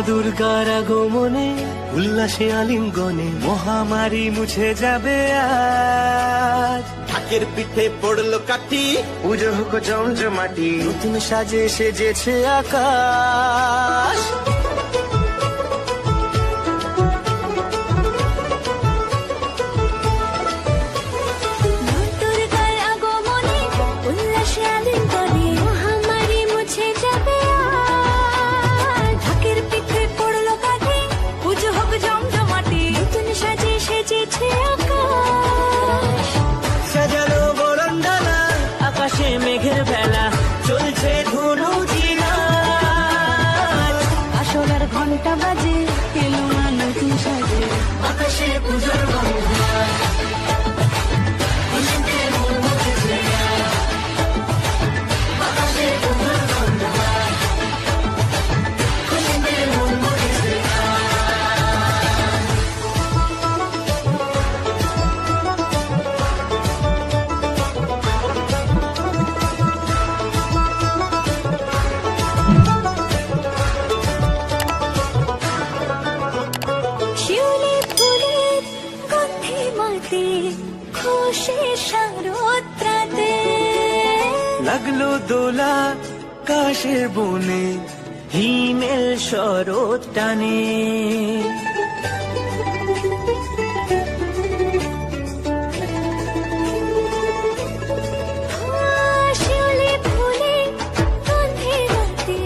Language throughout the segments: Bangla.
দুর্গার আগমনে উল্লাসে আলিঙ্গনে মহামারী মুছে যাবে আজ। ঢাকের পিঠে পড়লো কাঠি, পুজো হোক জমজমাটি, নতুন সাজে সেজেছে আকাশ। দুর্গার আগমনে উল্লাসে আলিঙ্গনে মহামারী মুছে যাবে আজ। ঢাকের পিঠে পড়লো কাঠি, পুজো হোক জমজমাটি, নতুন সাজে সেজেছে আকাশ। সাজানো বরণডালা, আকাশে মেঘের বেলা, চলছে ধুনু ঝিনার। আসলার ঘন্টা বাজে, এলো মা নতুন সাজে, আকাশে পুজোর গন্ধ। শিউলি ফুলের গন্ধে মাতে, খুশি শারদরাতে। লাগলো দোলা কাশের বনে, হিমেল শরৎ টানে। শিউলি ফুলের গন্ধে মাতে,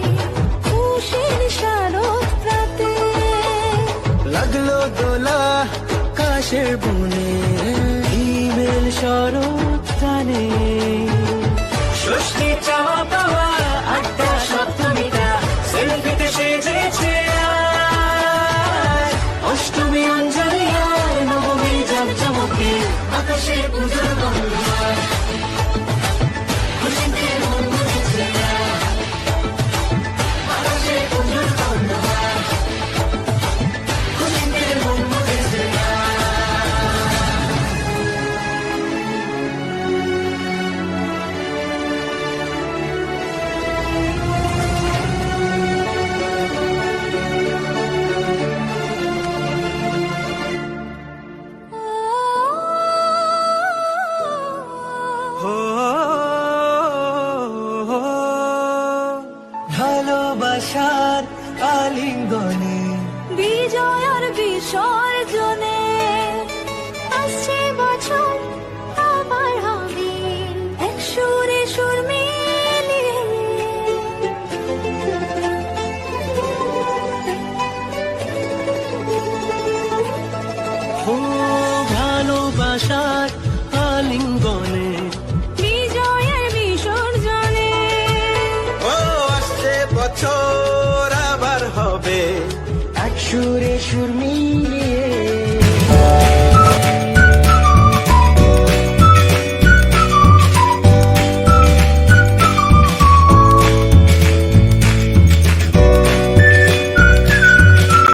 খুশির শারদরাতে। লাগলো দোলা কাশের বনে, হিমেল শরৎ টানে। ষষ্ঠী চাওয়া পাওয়া আড্ডা সপ্তমীটা, সেলফিতে সেজেছে আজ। অষ্টমী অঞ্জলি আর নবমী জাঁকজমকে, আকাশে পুজোর গন্ধ। খুশিতে মন মুছেছে আজ। আকাশে পুজোর গন্ধ। খুশিতে মন মুছেছে আজ। হো ভালোবাসার আলিঙ্গনে, বিজয় আর বিসর্জনে আসছে বছর আবার হবে, এক সুরে সুর মিলিয়ে। ও ভালোবাসার আলিঙ্গনে, বিজয় আর বিসর্জনে ও আসছে বছর আবার হবে, এক সুরে সুর মিলিয়ে।